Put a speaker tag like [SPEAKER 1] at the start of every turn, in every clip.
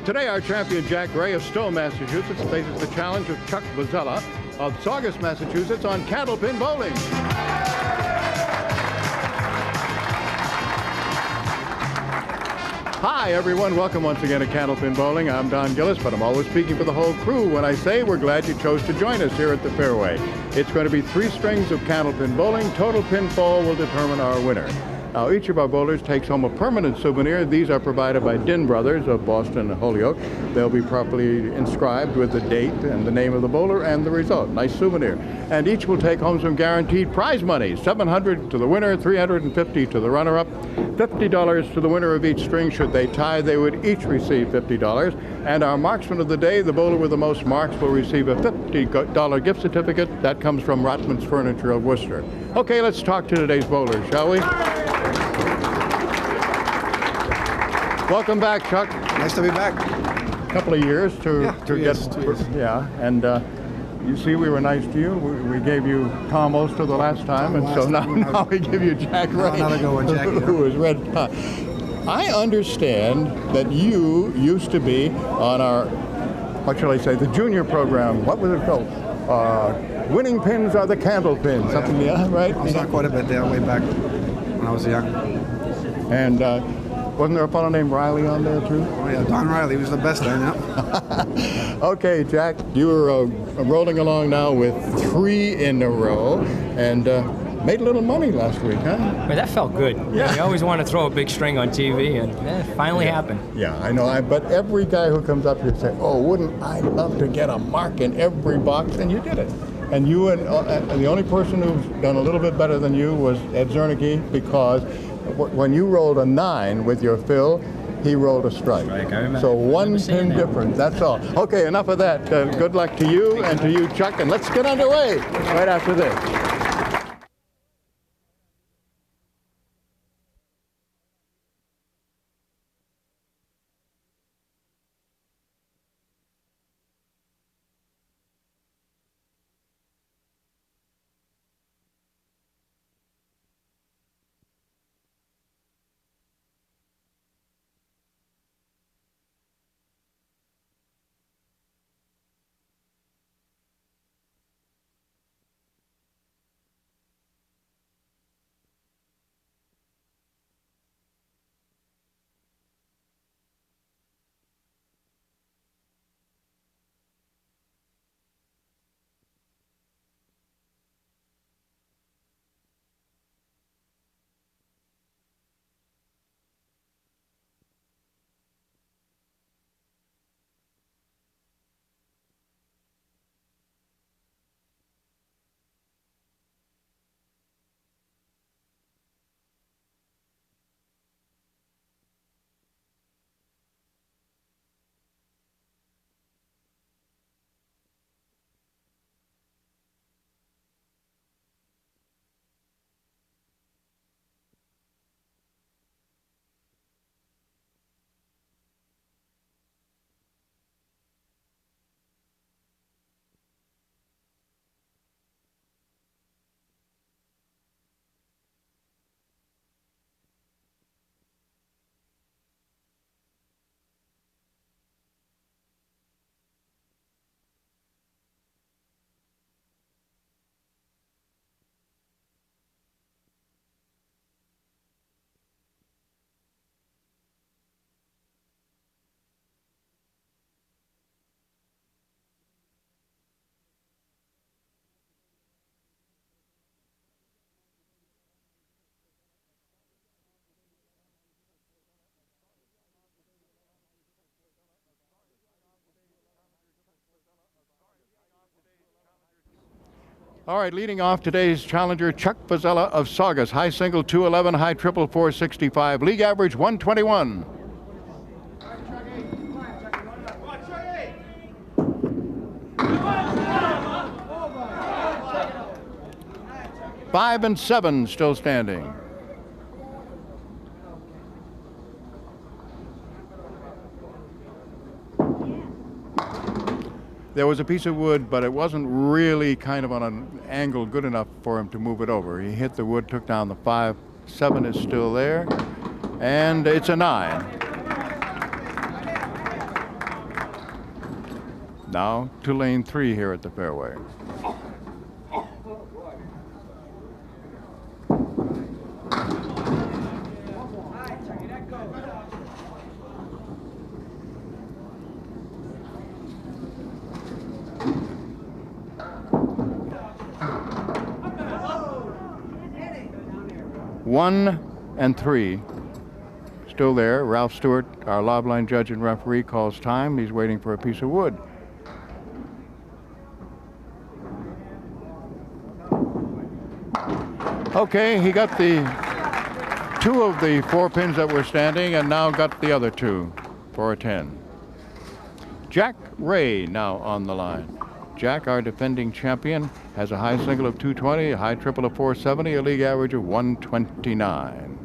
[SPEAKER 1] Today, our champion Jack Gray of Stowe, Massachusetts, faces the challenge of Chuck Vozzella of Saugus, Massachusetts, on Candlepin bowling. Hi, everyone. Welcome once again to Candlepin Bowling. I'm Don Gillis, but I'm always speaking for the whole crew when I say we're glad you chose to join us here at the fairway. It's going to be 3 strings of Candlepin bowling. Total pinfall will determine our winner. Now, each of our bowlers takes home a permanent souvenir. These are provided by Din Brothers of Boston and Holyoke. They'll be properly inscribed with the date and the name of the bowler and the result. Nice souvenir. And each will take home some guaranteed prize money. $700 to the winner, $350 to the runner-up, $50 to the winner of each string. Should they tie, they would each receive $50. And our marksman of the day, the bowler with the most marks, will receive a $50 gift certificate. That comes from Rotman's Furniture of Worcester. Okay, let's talk to today's bowlers, shall we? Welcome back, Chuck.
[SPEAKER 2] Nice to be back.
[SPEAKER 1] A couple of years to
[SPEAKER 2] two years.
[SPEAKER 1] Yeah, and you see, we were nice to you. We gave you Tom Oster the last time, and so now we give you Jack Ray,
[SPEAKER 2] another good one, Jack,
[SPEAKER 1] who was red hot. I understand that you used to be on our, what shall I say, the junior program. What was it called? Winning pins are the candle pins, something, yeah, right?
[SPEAKER 2] I was on quite a bit there way back when I was young.
[SPEAKER 1] And wasn't there a fellow named Riley on there too?
[SPEAKER 2] Oh yeah, Don Riley was the best then, yeah.
[SPEAKER 1] Okay, Jack, you were rolling along now with 3 in a row, and made a little money last week, huh?
[SPEAKER 3] Well, that felt good.
[SPEAKER 1] Yeah.
[SPEAKER 3] You always want to throw a big string on TV, and it finally happened.
[SPEAKER 1] Yeah, I know. But every guy who comes up here say, "Oh, wouldn't I love to get a mark in every box?" And you did it. And you and the only person who's done a little bit better than you was Ed Zernicke, because when you rolled a 9 with your fill, he rolled a strike.
[SPEAKER 3] I remember.
[SPEAKER 1] So 1 pin difference, that's all. Okay, enough of that. Good luck to you and to you, Chuck, and let's get underway right after this. All right, leading off today's challenger, Chuck Vozzella of Saugus. High single 211, high triple 465. League average 121. 5 and 7 still standing. There was a piece of wood, but it wasn't really kind of on an angle good enough for him to move it over. He hit the wood, took down the 5. 7 is still there, and it's a 9. Now to lane 3 here at the fairway. One and 3. Still there. Ralph Stewart, our lob line judge and referee, calls time. He's waiting for a piece of wood. Okay, he got the 2 of the 4 pins that were standing and now got the other 2 for a 10. Jack Ray now on the line. Jack, our defending champion, has a high single of 220, a high triple of 470, a league average of 129.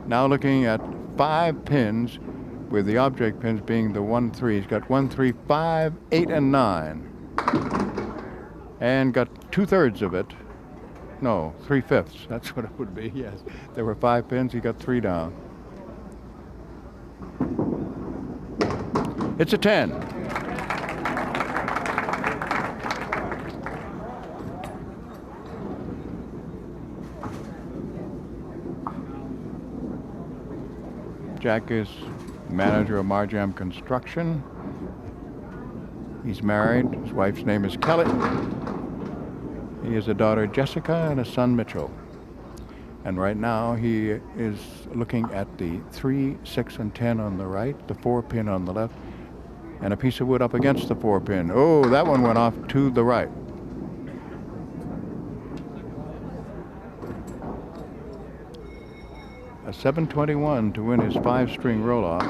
[SPEAKER 1] Now looking at 5 pins, with the object pins being the 1, 3. He's got 1, 3, 5, 8, and 9. And got 2/3 of it. No, 3/5. That's what it would be, yes. There were 5 pins, he got 3 down. It's a 10. Jack is manager of Marjam Construction. He's married. His wife's name is Kelly. He has a daughter, Jessica, and a son, Mitchell. And right now he is looking at the 3, 6, and 10 on the right, the 4 pin on the left, and a piece of wood up against the 4 pin. Oh, that one went off to the right. A 721 to win his 5-string roll-off.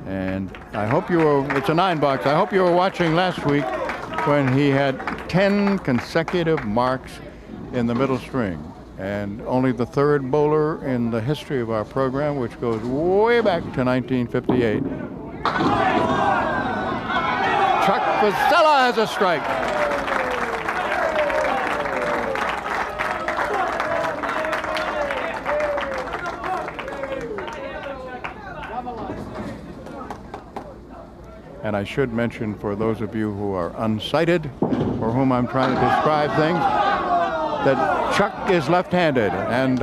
[SPEAKER 1] And I hope you were, it's a 9 box. I hope you were watching last week when he had 10 consecutive marks in the middle string. And only the 3rd bowler in the history of our program, which goes way back to 1958. Chuck Vozzella has a strike. And I should mention, for those of you who are unsighted, for whom I'm trying to describe things, that Chuck is left-handed, and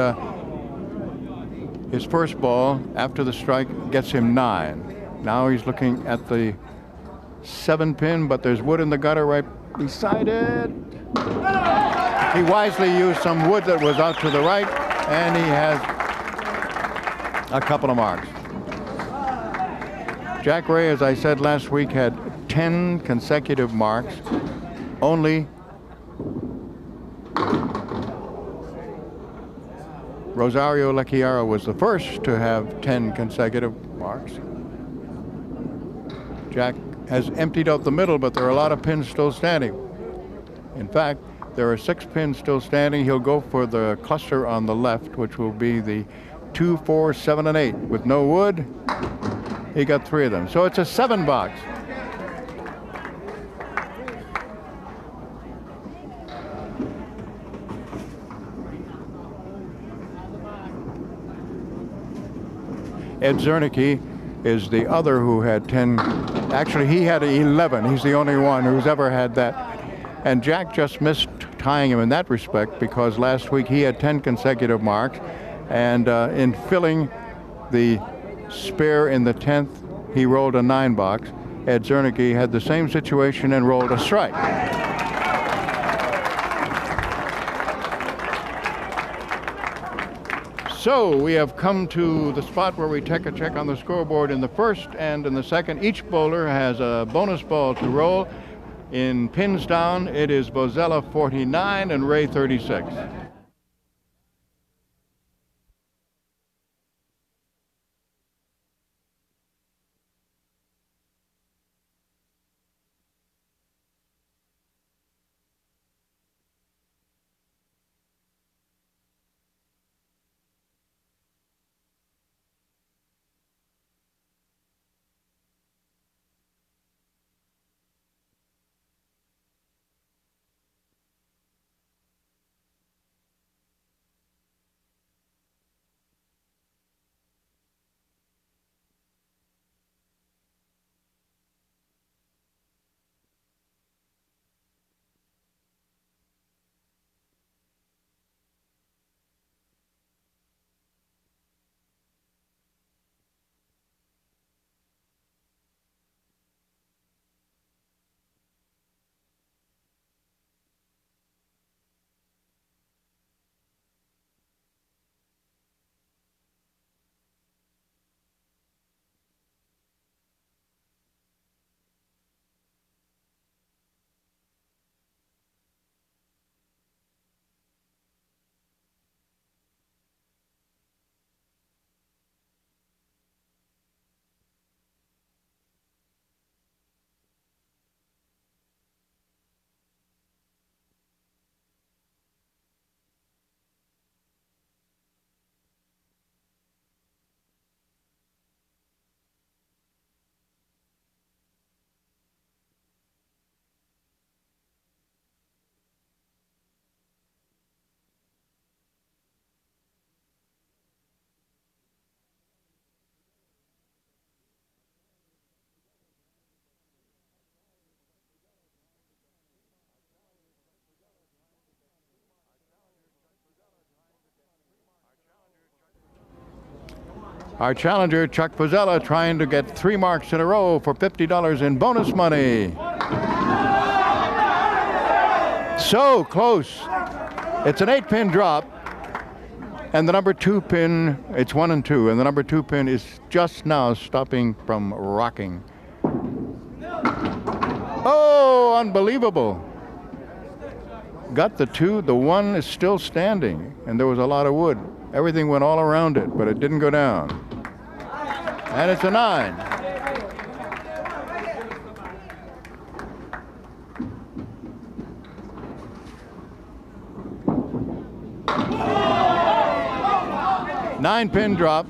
[SPEAKER 1] his first ball after the strike gets him 9. Now he's looking at the 7 pin, but there's wood in the gutter right beside it. He wisely used some wood that was out to the right, and he has a couple of marks. Jack Ray, as I said last week, had 10 consecutive marks. Only Rosario Lecchiara was the first to have 10 consecutive marks. Jack has emptied out the middle, but there are a lot of pins still standing. In fact, there are 6 pins still standing. He'll go for the cluster on the left, which will be the 2, 4, 7, and 8. With no wood, he got 3 of them. So it's a 7 box. Ed Zernicke is the other who had 10. Actually, he had 11. He's the only one who's ever had that. And Jack just missed tying him in that respect, because last week he had 10 consecutive marks. And in filling the spare in the 10th, he rolled a 9 box. Ed Zernicke had the same situation and rolled a strike. So we have come to the spot where we take a check on the scoreboard in the first and in the second. Each bowler has a bonus ball to roll. In pins down, it is Vozzella 49 and Ray 36. Our challenger, Chuck Vozzella, trying to get 3 marks in a row for $50 in bonus money. So close. It's an 8-pin drop. And the number 2 pin, it's 1 and 2, and the number 2 pin is just now stopping from rocking. Oh, unbelievable. Got the 2, the 1 is still standing, and there was a lot of wood. Everything went all around it, but it didn't go down. And it's a 9. Nine-pin drop.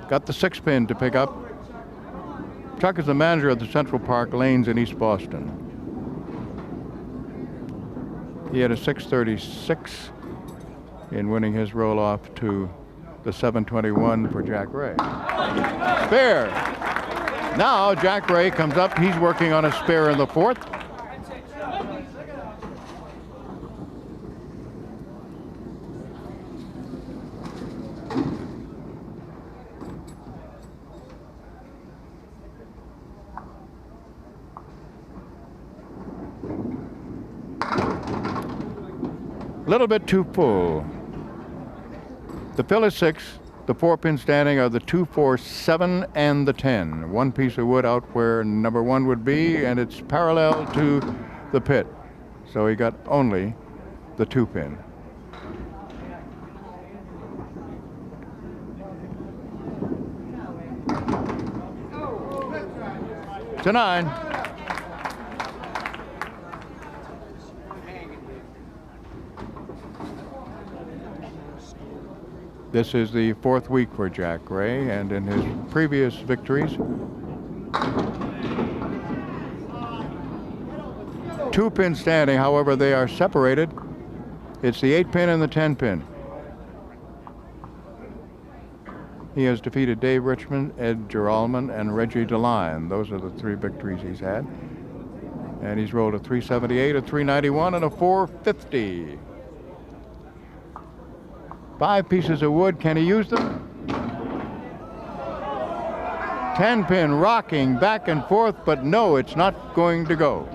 [SPEAKER 1] Got the 6-pin to pick up. Chuck is the manager of the Central Park Lanes in East Boston. He had a 636 in winning his roll-off to the 721 for Jack Ray. Spare. Now Jack Ray comes up. He's working on a spare in the 4th. A little bit too full. The fill is 6. The 4-pin standing are the 2, 4, 7, and the 10. One piece of wood out where number 1 would be, and it's parallel to the pit. So he got only the 2-pin. It's a 9. This is the 4th week for Jack Ray, and in his previous victories, 2-pin standing. However, they are separated. It's the 8-pin and the 10-pin. He has defeated Dave Richmond, Ed Geralman, and Reggie Deline. Those are the 3 victories he's had. And he's rolled a 378, a 391, and a 450. 5 pieces of wood. Can he use them? 10-pin rocking back and forth, but no, it's not going to go.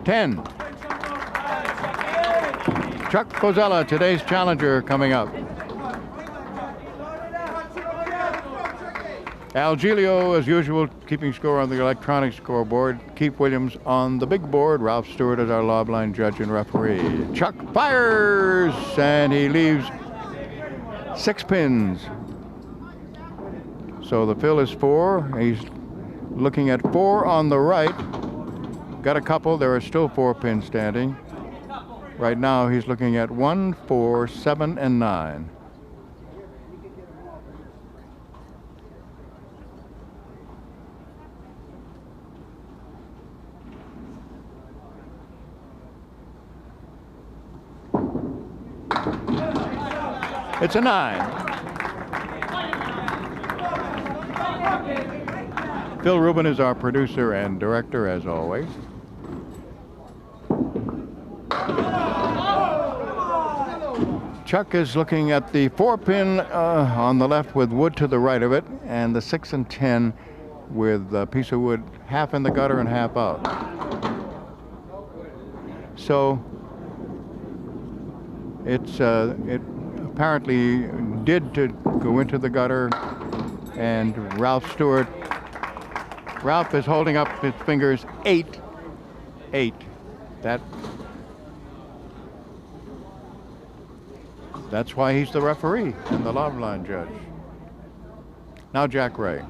[SPEAKER 1] Ten. Chuck Vozzella, today's challenger, coming up. Al Giglio, as usual, keeping score on the electronic scoreboard. Keith Williams on the big board. Ralph Stewart as our lob line judge and referee. Chuck fires, and he leaves 6 pins. So the fill is 4. He's looking at 4 on the right. Got a couple. There are still 4 pins standing. Right now he's looking at 1, 4, 7, and 9. It's a 9. Phil Rubin is our producer and director, as always. Chuck is looking at the 4-pin on the left with wood to the right of it, and the 6 and 10 with a piece of wood half in the gutter and half out. So it apparently did to go into the gutter, and Ralph Stewart. Ralph is holding up his fingers. 8. That's why he's the referee and the lob line judge. Now Jack Ray.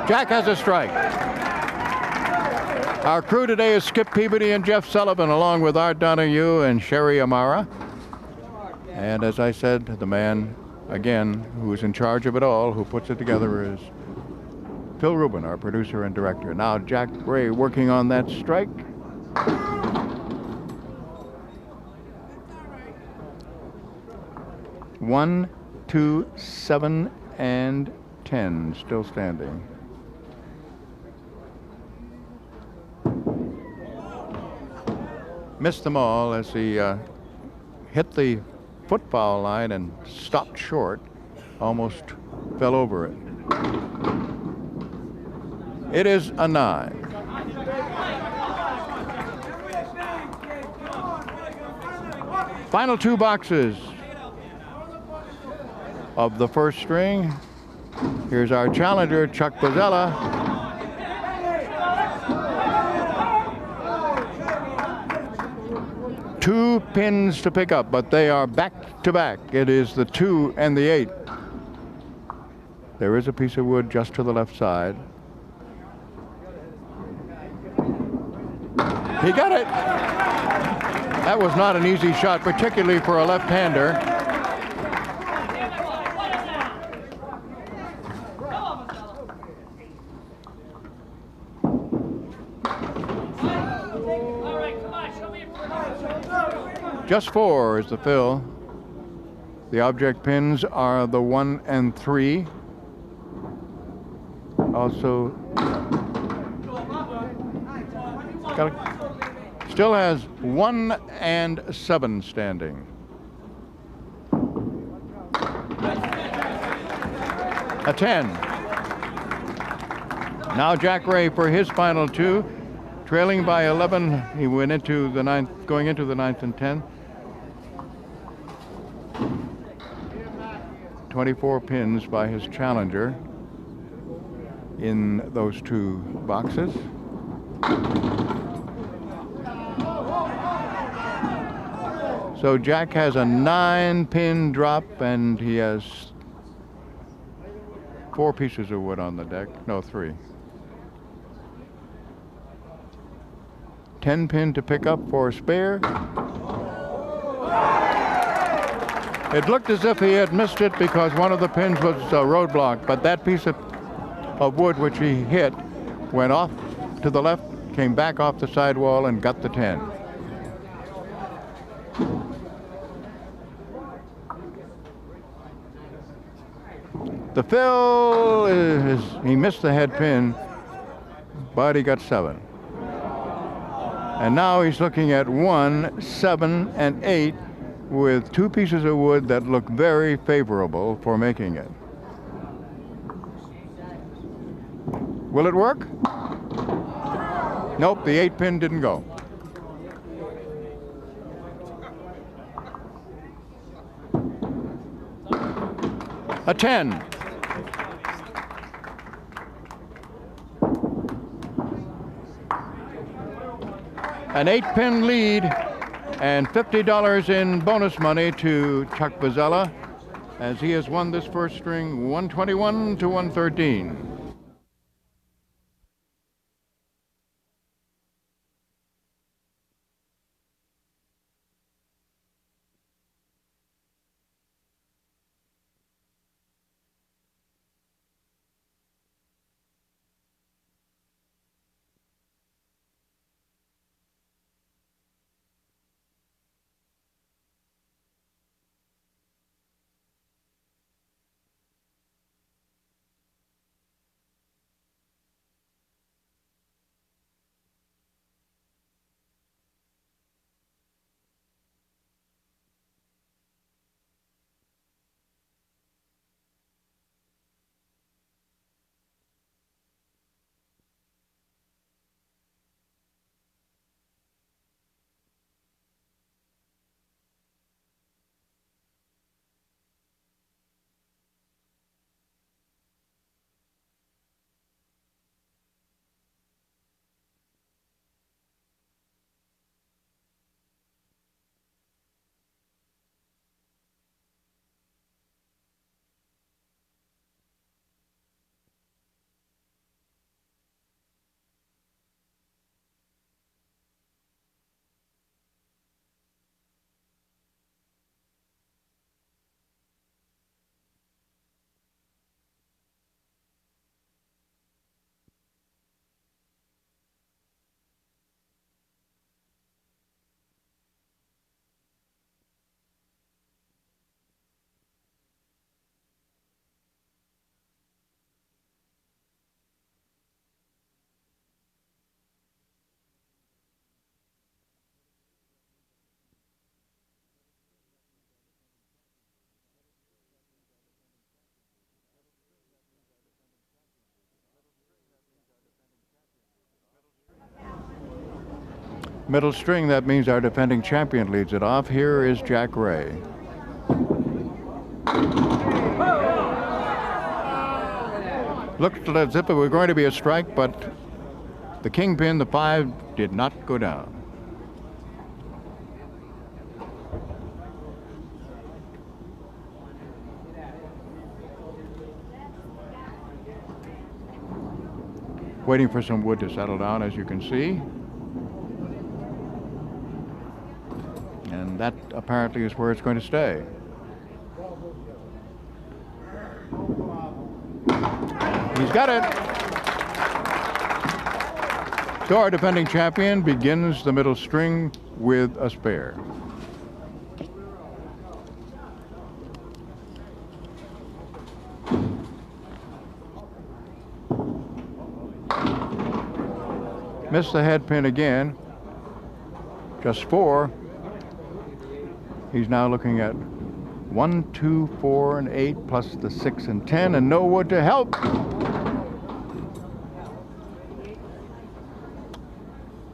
[SPEAKER 1] Jack has a strike. Our crew today is Skip Peabody and Jeff Sullivan, along with Art Donahue and Sherry Amara. And as I said, the man, again, who is in charge of it all, who puts it together, is Phil Rubin, our producer and director. Now Jack Ray working on that strike. One, 2, 7, and 10 still standing. Missed them all as he hit the football line and stopped short, almost fell over it. It is a 9. Final 2 boxes of the first string. Here's our challenger, Chuck Vozzella. Two pins to pick up, but they are back to back. It is the 2 and the 8. There is a piece of wood just to the left side. He got it. That was not an easy shot, particularly for a left-hander. Just 4 is the fill. The object pins are the 1 and 3. Also, still has 1 and 7 standing. A 10. Now Jack Ray for his final 2. Trailing by 11, he went into the 9th, going into the 9th and 10th. 24 pins by his challenger in those 2 boxes. So Jack has a 9-pin drop, and he has 4 pieces of wood on the deck. No, 3. 10-pin to pick up for a spare. It looked as if he had missed it because one of the pins was a roadblock, but that piece of wood which he hit went off to the left, came back off the sidewall, and got the 10. The fill is, he missed the head pin, but he got 7. And now he's looking at 1, 7, and 8 with 2 pieces of wood that look very favorable for making it. Will it work? Nope, the 8-pin didn't go. A 10. An 8-pin lead and $50 in bonus money to Chuck Vozzella as he has won this first string 121 to 113. Middle string, that means our defending champion leads it off. Here is Jack Ray. Looked as if it were going to be a strike, but the kingpin, the 5, did not go down. Waiting for some wood to settle down, as you can see. And that apparently is where it's going to stay. He's got it. So our defending champion begins the middle string with a spare. Missed the head pin again. Just 4. He's now looking at 1, 2, 4, and 8, plus the 6 and 10, and no wood to help.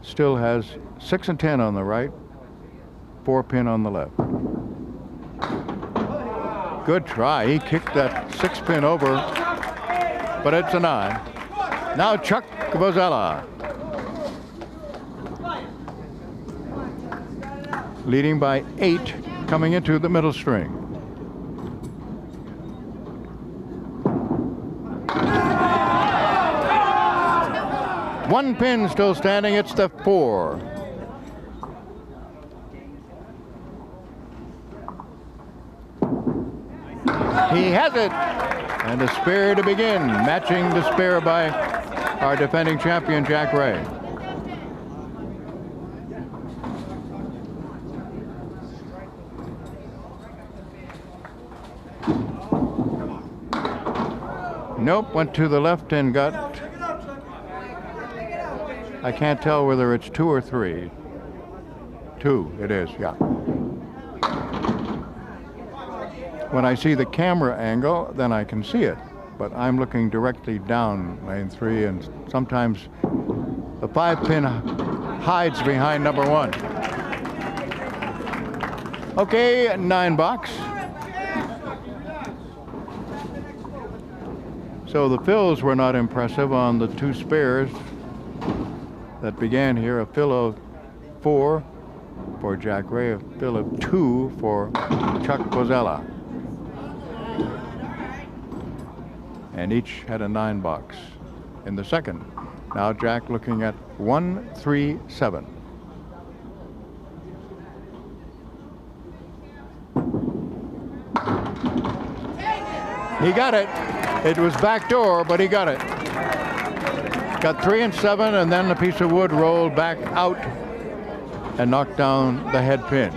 [SPEAKER 1] Still has 6 and 10 on the right, 4 pin on the left. Good try. He kicked that 6 pin over, but it's a 9. Now Chuck Vozzella, leading by 8, coming into the middle string. One pin still standing. It's the 4. He has it, and a spare to begin, matching the spare by our defending champion Jack Ray. Nope, went to the left and got, I can't tell whether it's 2 or 3. 2, it is, yeah. When I see the camera angle, then I can see it, but I'm looking directly down lane 3, and sometimes the 5 pin hides behind number 1. Okay, 9 box. So the fills were not impressive on the 2 spares that began here. A fill of 4 for Jack Ray, a fill of 2 for Chuck Vozzella. And each had a 9 box in the second. Now Jack looking at 1, 3, 7. He got it. It was backdoor, but he got it. Got 3 and 7, and then the piece of wood rolled back out and knocked down the head pin.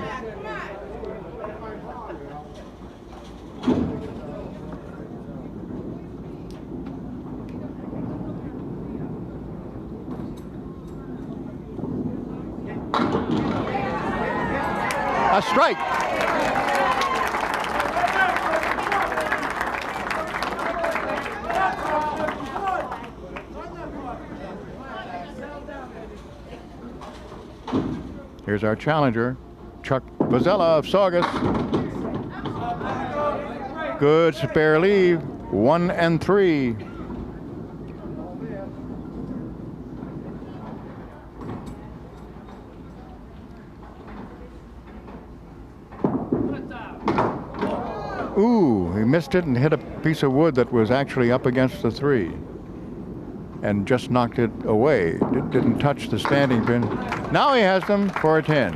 [SPEAKER 1] A strike. Here's our challenger, Chuck Vozzella of Saugus. Good spare leave, 1 and 3. Ooh, he missed it and hit a piece of wood that was actually up against the 3. And just knocked it away. It didn't touch the standing pin. Now he has them for a 10.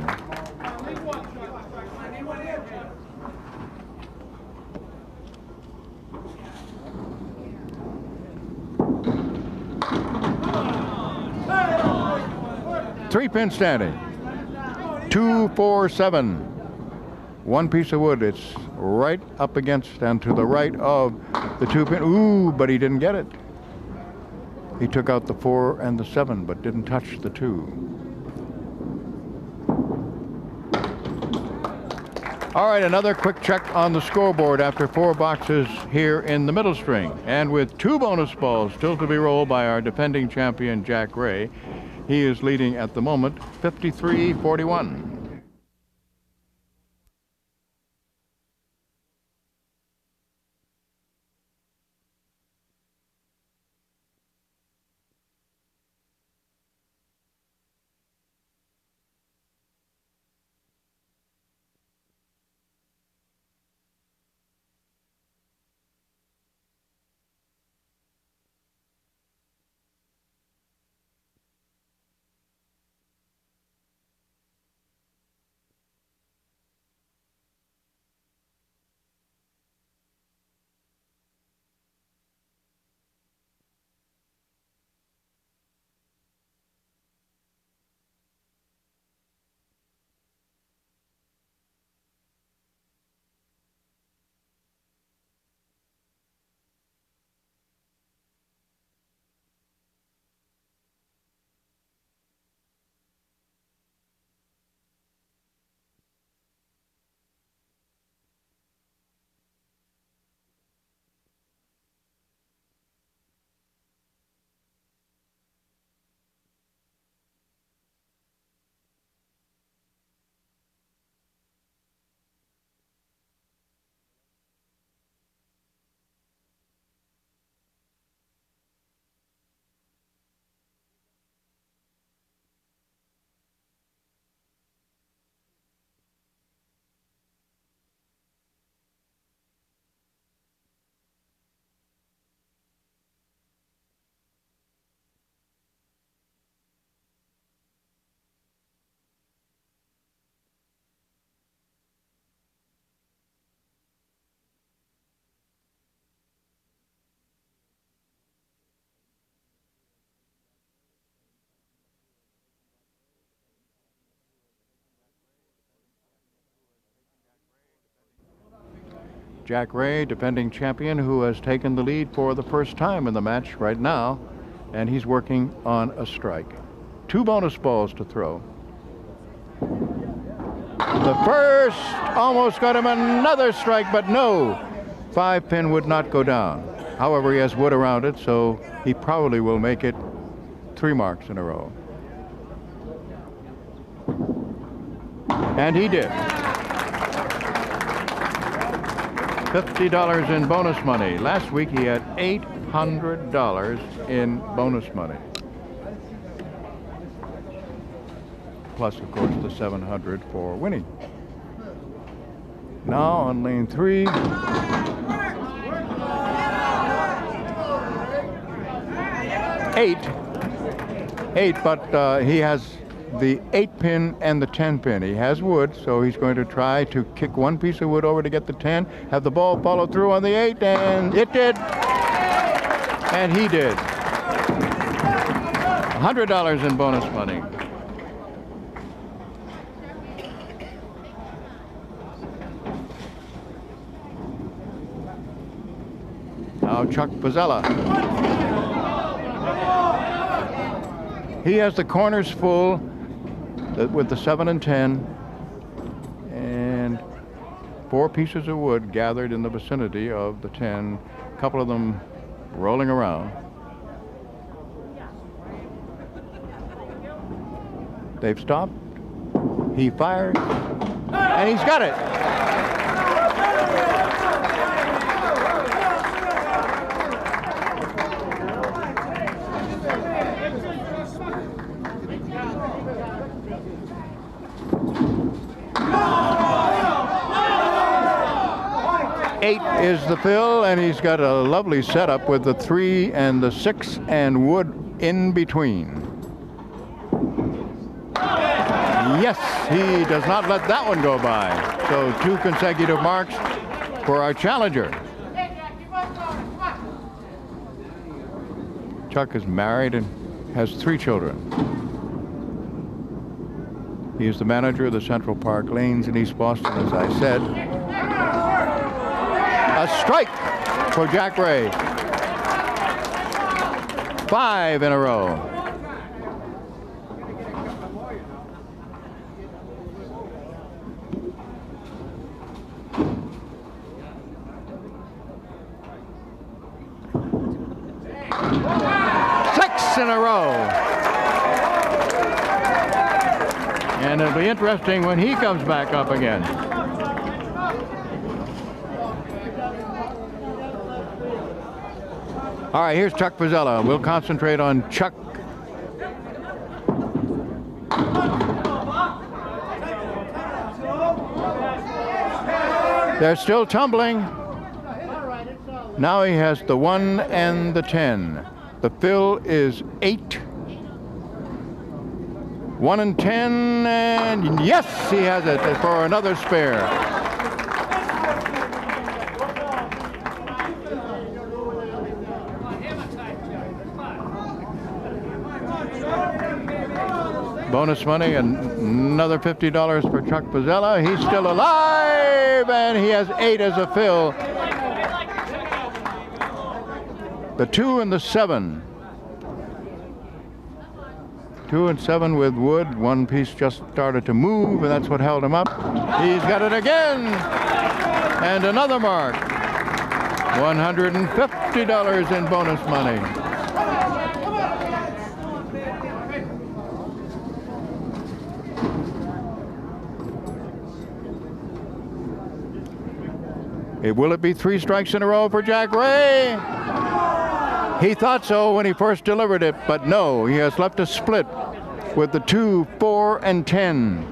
[SPEAKER 1] Three pin standing. 2, 4, 7. 1 piece of wood. It's right up against and to the right of the 2 pin. Ooh, but he didn't get it. He took out the 4 and the 7, but didn't touch the 2. All right, another quick check on the scoreboard after 4 boxes here in the middle string. And with 2 bonus balls still to be rolled by our defending champion, Jack Ray, He is leading at the moment 53-41. Jack Ray, defending champion, who has taken the lead for the first time in the match right now, and he's working on a strike. 2 bonus balls to throw. The first almost got him another strike, but no. 5-pin would not go down. However, he has wood around it, so he probably will make it 3 marks in a row. And he did. $50 in bonus money. Last week he had $800 in bonus money. Plus, of course, the $700 for winning. Now on lane 3. Eight, but he has the 8-pin and the 10-pin. He has wood, so he's going to try to kick one piece of wood over to get the 10, have the ball follow through on the 8, and it did. And he did. $100 in bonus money. Now Chuck Vozzella. He has the corners full with the 7 and 10, and 4 pieces of wood gathered in the vicinity of the 10, a couple of them rolling around. They've stopped. He fires, and he's got it. Eight is the fill, and he's got a lovely setup with the 3 and the 6 and wood in between. Yes, he does not let that one go by. So 2 consecutive marks for our challenger. Chuck is married and has 3 children. He is the manager of the Central Park Lanes in East Boston, as I said. A strike for Jack Ray. 5 in a row. In a row. And it'll be interesting when he comes back up again. All right, here's Chuck Vozzella. We'll concentrate on Chuck. They're still tumbling. Now he has the 1 and the 10. The fill is 8. 1 and 10, and yes, he has it for another spare. Bonus money and another $50 for Chuck Vozzella. He's still alive, and he has 8 as a fill. The 2 and the 7. 2 and 7 with wood. One piece just started to move, and that's what held him up. He's got it again, and another mark. $150 in bonus money. Will it be 3 strikes in a row for Jack Ray? He thought so when he first delivered it, but no, he has left a split with the 2, 4, and 10.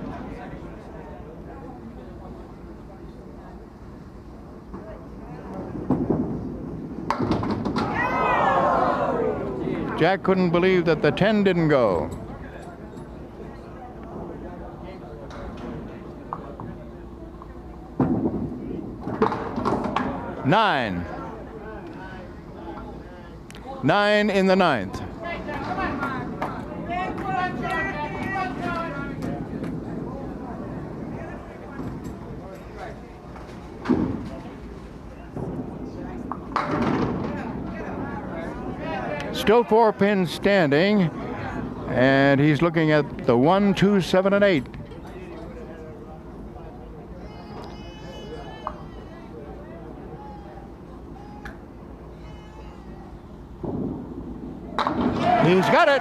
[SPEAKER 1] Jack couldn't believe that the 10 didn't go. Nine in the 9th. Still 4 pins standing, and he's looking at the 1, 2, 7, and 8. He's got it.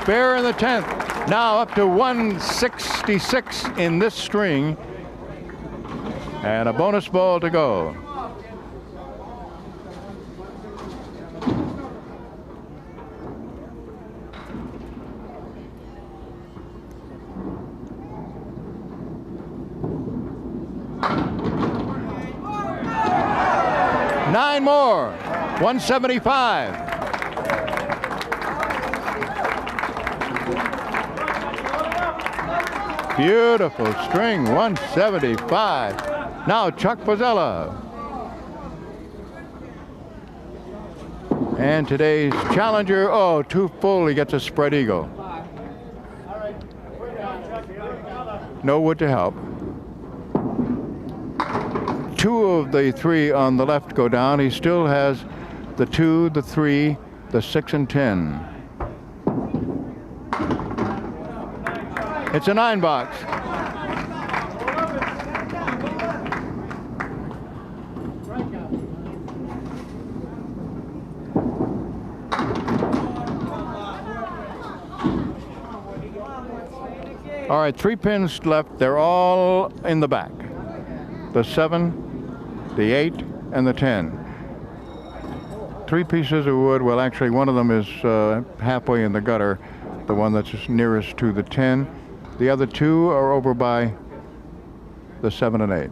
[SPEAKER 1] Spare in the 10th. Now up to 166 in this string. And a bonus ball to go. Nine more. 175. Beautiful string, 175. Now Chuck Vozzella. And today's challenger, oh, too full, he gets a spread eagle. No wood to help. 2 of the 3 on the left go down. He still has the 2, the 3, the 6, and 10. It's a 9 box. All right, 3 pins left. They're all in the back. The 7, the 8, and the 10. 3 pieces of wood. Well, actually, one of them is halfway in the gutter, the one that's nearest to the 10. The other 2 are over by the 7 and 8.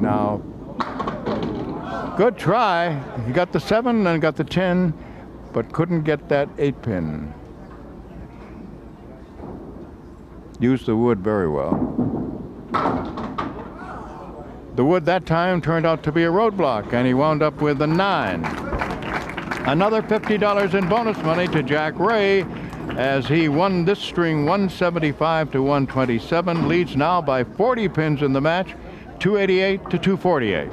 [SPEAKER 1] Now, good try. He got the 7 and got the 10, but couldn't get that 8 pin. Used the wood very well. The wood that time turned out to be a roadblock, and he wound up with a 9. Another $50 in bonus money to Jack Ray as he won this string 175 to 127, leads now by 40 pins in the match, 288 to 248.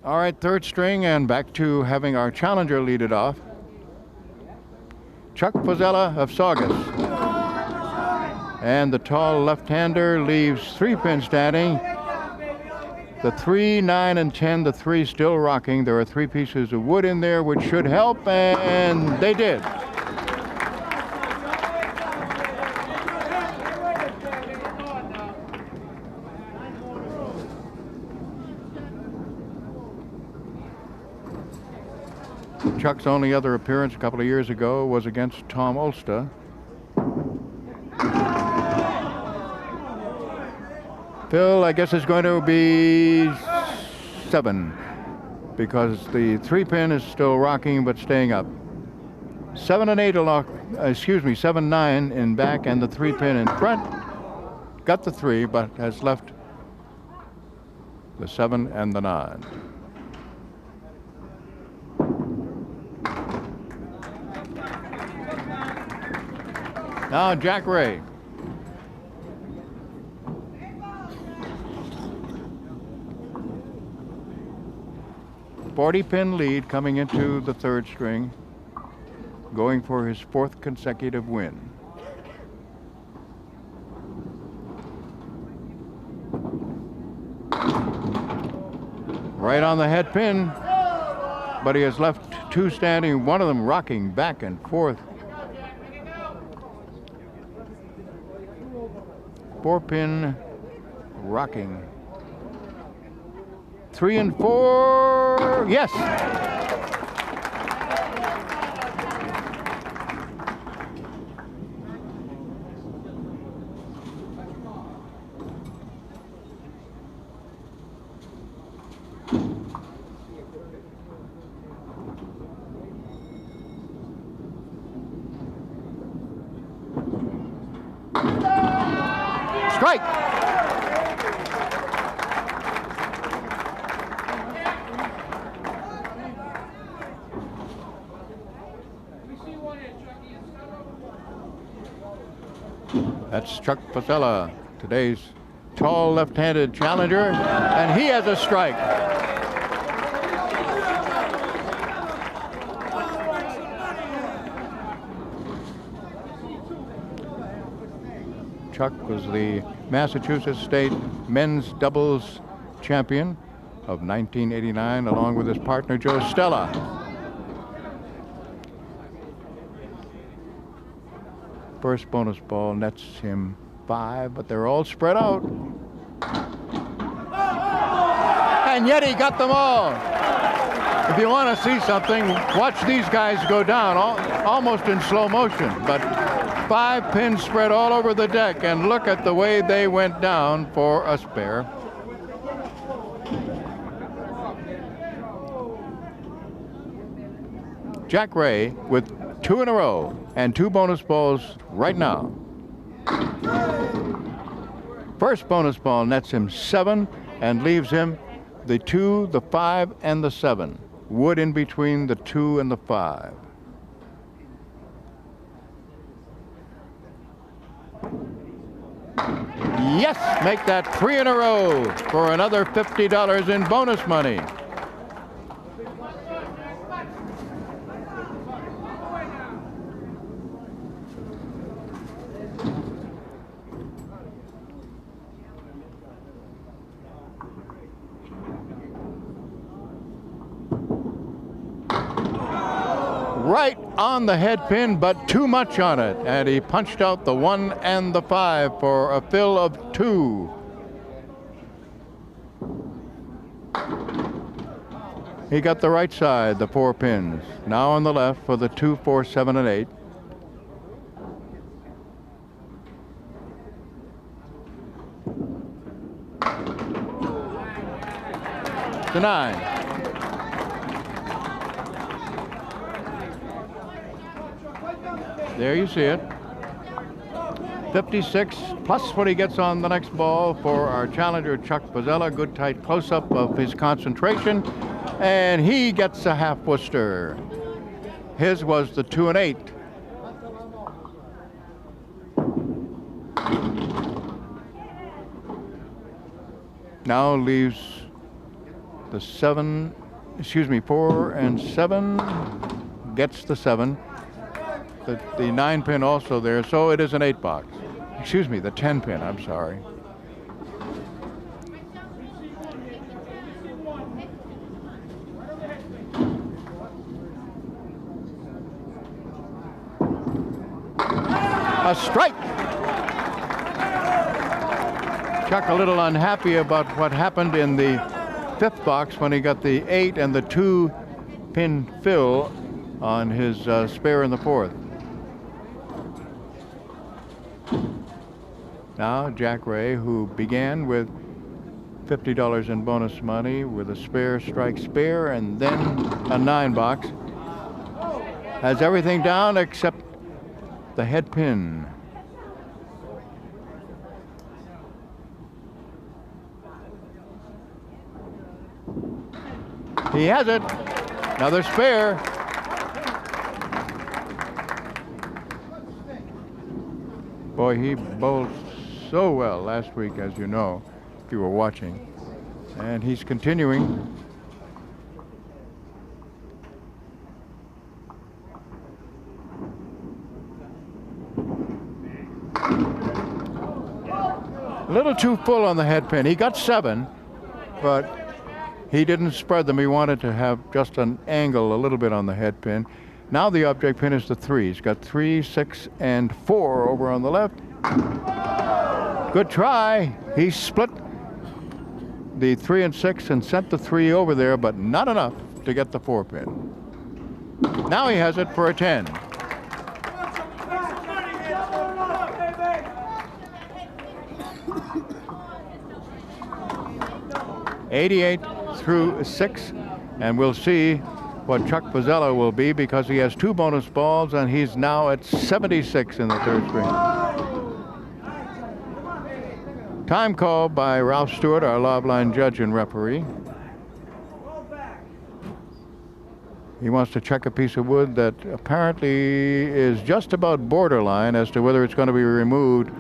[SPEAKER 1] All right, third string, and back to having our challenger lead it off. Chuck Vozzella of Saugus. And the tall left-hander leaves 3 pins standing. The 3, 9, and 10, the 3 still rocking. There are 3 pieces of wood in there which should help, and they did. Chuck's only other appearance a couple of years ago was against Tom Ulster. Phil, I guess, is going to be 7 because the 3 pin is still rocking but staying up. 7 and 8 along, 7, 9 in back and the 3 pin in front. Got the 3 but has left the 7 and the 9. Now Jack Ray. .40-pin lead coming into the third string, going for his 4th consecutive win. Right on the head pin, but he has left 2 standing, one of them rocking back and forth. 4-pin rocking. 3 and 4, yes! Strike! That's Chuck Vozzella, today's tall left-handed challenger, and he has a strike. Chuck was the Massachusetts State men's doubles champion of 1989, along with his partner Joe Stella. First bonus ball nets him 5, but they're all spread out. And yet he got them all. If you want to see something, watch these guys go down almost in slow motion. But 5 pins spread all over the deck, and look at the way they went down for a spare. Jack Ray with 2 in a row and 2 bonus balls right now. First bonus ball nets him 7 and leaves him the 2, the 5, and the 7. Wood in between the 2 and the 5. Yes, make that 3 in a row for another $50 in bonus money. Right on the head pin, but too much on it, and he punched out the 1 and the 5 for a fill of 2. He got the right side, the 4 pins. Now on the left for the 2, 4, 7, and 8. The 9. There you see it. 56 plus what he gets on the next ball for our challenger, Chuck Vozzella. Good tight close-up of his concentration. And he gets a half Worcester. His was the 2 and 8. Now leaves The 7, excuse me, 4 and 7 gets the 7. The 9 pin also there, so it is an 8 box. Excuse me, the 10 pin, I'm sorry. A strike! Chuck a little unhappy about what happened in the 5th box when he got the 8 and the 2 pin fill on his spare in the 4th. Now Jack Ray, who began with $50 in bonus money with a spare, strike spare, and then a 9 box, has everything down except the head pin. He has it. Another spare. Boy, he bowled so well last week, as you know, if you were watching. And he's continuing. A little too full on the head pin. He got 7, but he didn't spread them. He wanted to have just an angle a little bit on the head pin. Now the object pin is the 3. He's got 3, 6, and 4 over on the left. Good try. He split the 3 and 6 and sent the 3 over there, but not enough to get the 4 pin. Now he has it for a 10. $88 through 6, and we'll see what Chuck Vozzella will be, because he has 2 bonus balls and he's now at 76 in the 3rd string. Time call by Ralph Stewart, our live line judge and referee. He wants to check a piece of wood that apparently is just about borderline as to whether it's going to be removed,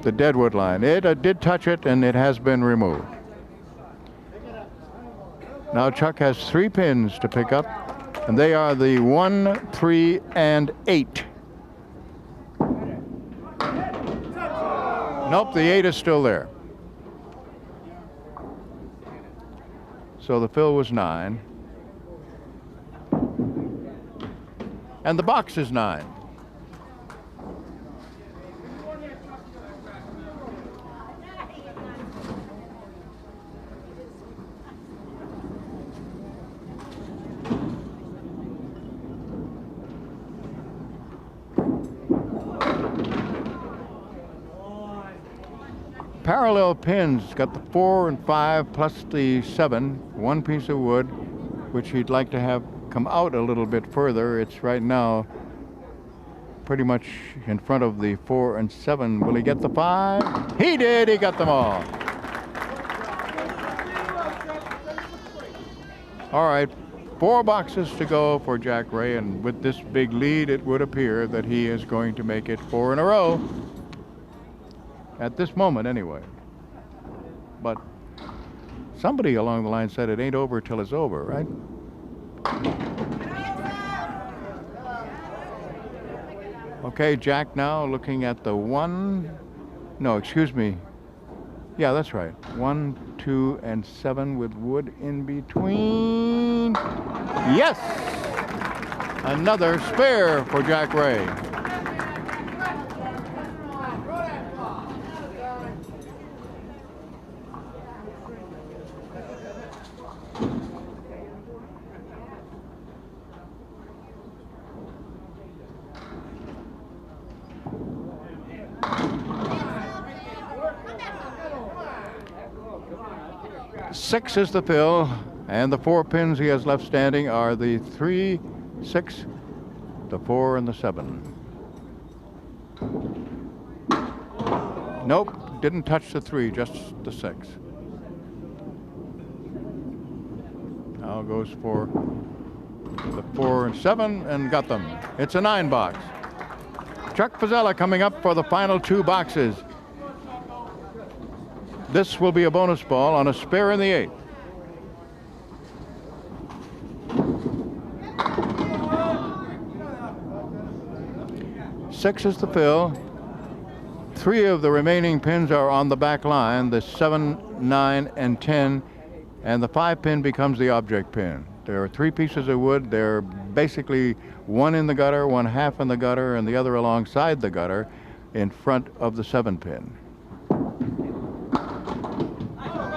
[SPEAKER 1] the deadwood line. It did touch it and it has been removed. Now Chuck has 3 pins to pick up, and they are the 1, 3, and 8. Nope, the 8 is still there. So the fill was 9. And the box is 9. Parallel pins, got the 4 and 5 plus the 7, 1 piece of wood, which he'd like to have come out a little bit further. It's right now pretty much in front of the 4 and 7. Will he get the 5? He did, he got them all. All right, 4 boxes to go for Jack Ray, and with this big lead, it would appear that he is going to make it 4 in a row. At this moment, anyway. But somebody along the line said it ain't over till it's over, right? Okay, Jack now looking at the 1. No, excuse me. Yeah, that's right. 1, 2, and 7 with wood in between. Yes! Another spare for Jack Ray. Six is the fill, and the 4 pins he has left standing are the 3, 6, the 4, and the 7. Nope, didn't touch the 3, just the 6. Now goes for the 4 and 7 and got them. It's a 9 box. Chuck Vozzella coming up for the final 2 boxes. This will be a bonus ball on a spare in the 8. 6 is the fill. 3 of the remaining pins are on the back line, the 7, 9, and 10, and the 5 pin becomes the object pin. There are 3 pieces of wood. They're basically one in the gutter, one half in the gutter, and the other alongside the gutter in front of the 7 pin.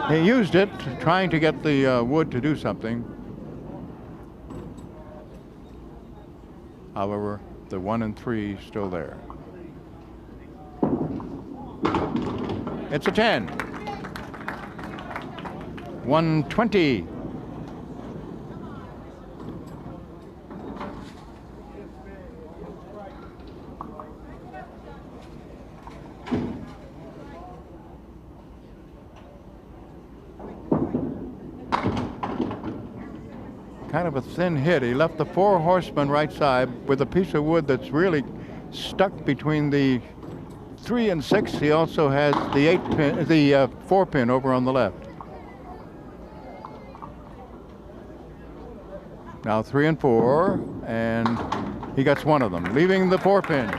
[SPEAKER 1] He used it trying to get the wood to do something. However, the 1 and 3 is still there. It's a 10. 120. Kind of a thin hit. He left the 4 horsemen right side with a piece of wood that's really stuck between the 3 and 6. He also has the 8 pin, the 4 pin over on the left. Now 3 and 4, and he gets one of them, leaving the 4 pin.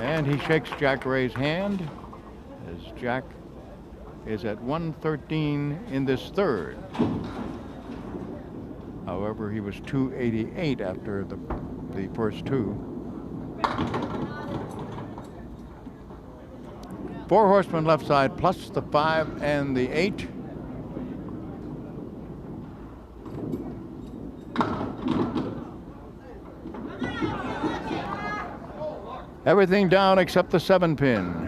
[SPEAKER 1] And he shakes Jack Ray's hand as Jack is at 113 in this third. However, he was 288 after the first 2. 4 horsemen left side plus the 5 and the 8. Everything down except the 7 pin.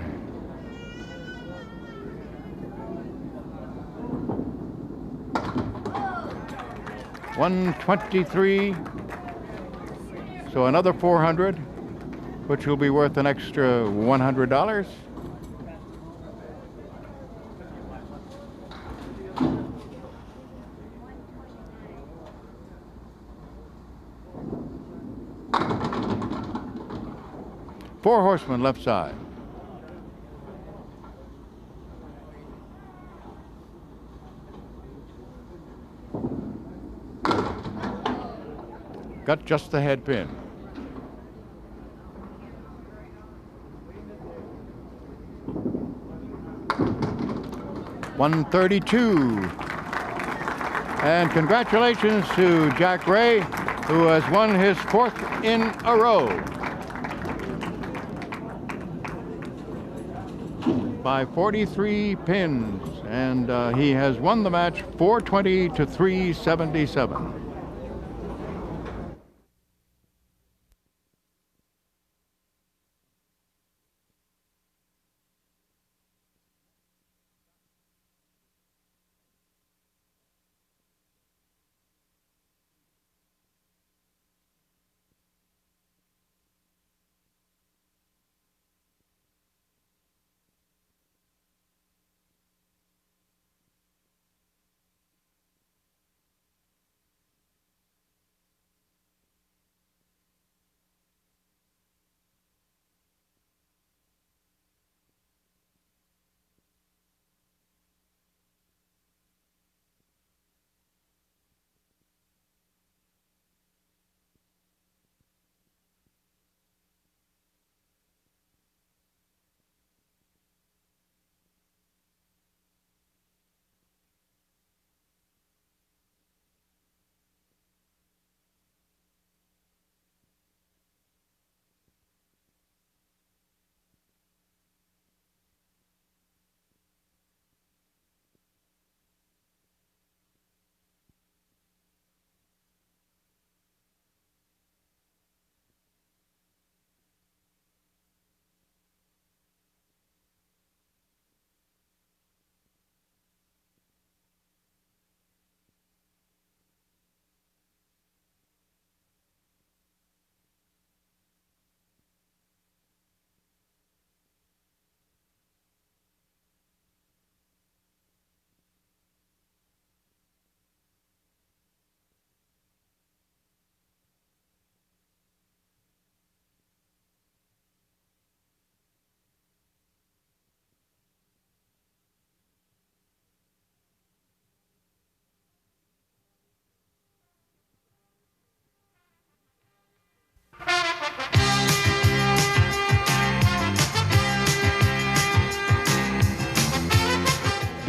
[SPEAKER 1] $123. So another 400, which will be worth an extra $100. Four horsemen left side. Got just the head pin. $132. And congratulations to Jack Ray, who has won his 4th in a row by 43 pins. And he has won the match 420 to 377.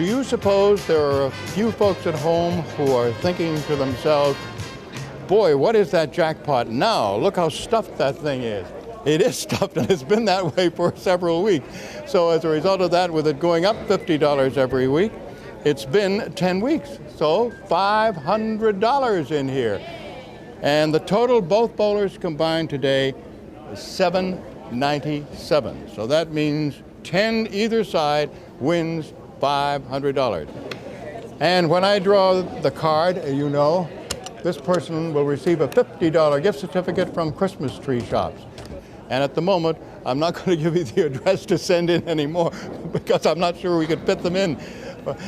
[SPEAKER 1] Do you suppose there are a few folks at home who are thinking to themselves, boy, what is that jackpot now? Look how stuffed that thing is. It is stuffed, and it's been that way for several weeks. So as a result of that, with it going up $50 every week, it's been 10 weeks. So $500 in here. And the total, both bowlers combined today, is $797. So that means 10 either side wins $500. And when I draw the card, you know, this person will receive a $50 gift certificate from Christmas Tree Shops. And at the moment, I'm not going to give you the address to send in anymore because I'm not sure we could fit them in.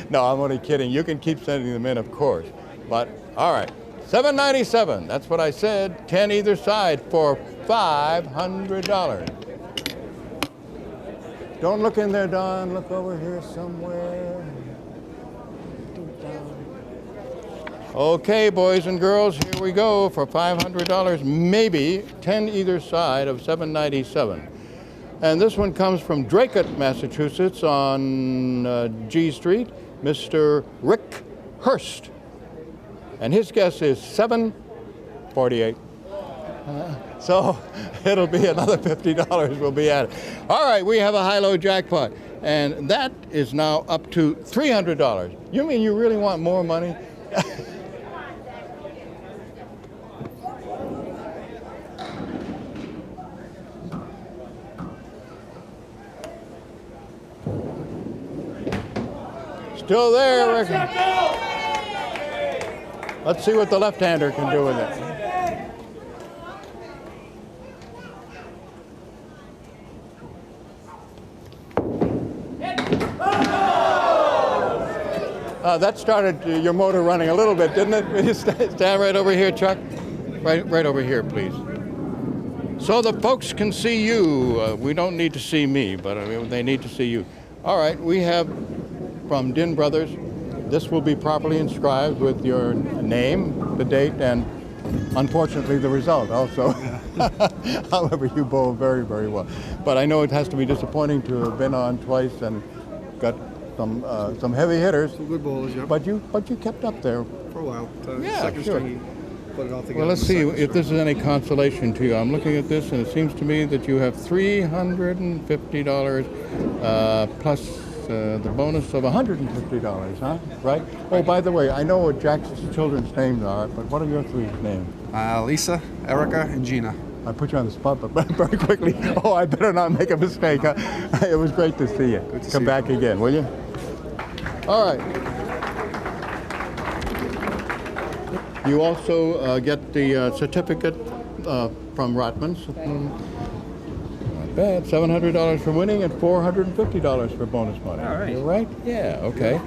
[SPEAKER 1] No, I'm only kidding. You can keep sending them in, of course. But all right, $797. That's what I said. 10 either side for $500. Don't look in there, Don. Look over here somewhere. Okay, boys and girls, here we go for $500, maybe 10 either side of $797. And this one comes from Dracut, Massachusetts on G Street, Mr. Rick Hurst. And his guess is $748. So it'll be another $50 will be added. All right, we have a high-low jackpot, and that is now up to $300. You mean you really want more money? Still there, Rick. Let's see what the left-hander can do with it. That started your motor running a little bit, didn't it? Will you stand right over here, Chuck? Right over here, please. So the folks can see you. We don't need to see me, but they need to see you. All right, we have from Din Brothers. This will be properly inscribed with your name, the date, and unfortunately the result also. However, you bowl very, very well. But I know it has to be disappointing to have been on twice and got some heavy hitters.
[SPEAKER 2] Some good bowlers, yeah.
[SPEAKER 1] But you kept up there
[SPEAKER 2] For a while.
[SPEAKER 1] Yeah,
[SPEAKER 2] second
[SPEAKER 1] sure.
[SPEAKER 2] string, he put it all together.
[SPEAKER 1] Well, let's see if this is any consolation to you. I'm looking at this, and it seems to me that you have $350 plus the bonus of $150, huh? Right? Oh, by the way, I know what Jack's children's names are, but what are your three names?
[SPEAKER 2] Lisa, Erica, and Gina.
[SPEAKER 1] I put you on the spot, but very quickly. Oh, I better not make a mistake. Huh? It was great to see you.
[SPEAKER 2] Good to
[SPEAKER 1] Come
[SPEAKER 2] see
[SPEAKER 1] back
[SPEAKER 2] you.
[SPEAKER 1] again, will you? All right. You also get the certificate from Rotman's. Not bad. $700 for winning and $450 for bonus money.
[SPEAKER 3] All right.
[SPEAKER 1] You right? Yeah, okay.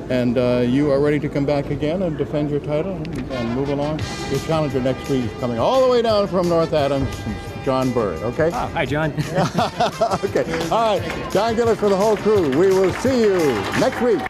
[SPEAKER 1] And you are ready to come back again and defend your title and move along? Your challenger next week is coming all the way down from North Adams, John Bird, okay?
[SPEAKER 3] Oh, hi, John.
[SPEAKER 1] Okay. All right. John Gillis for the whole crew. We will see you next week.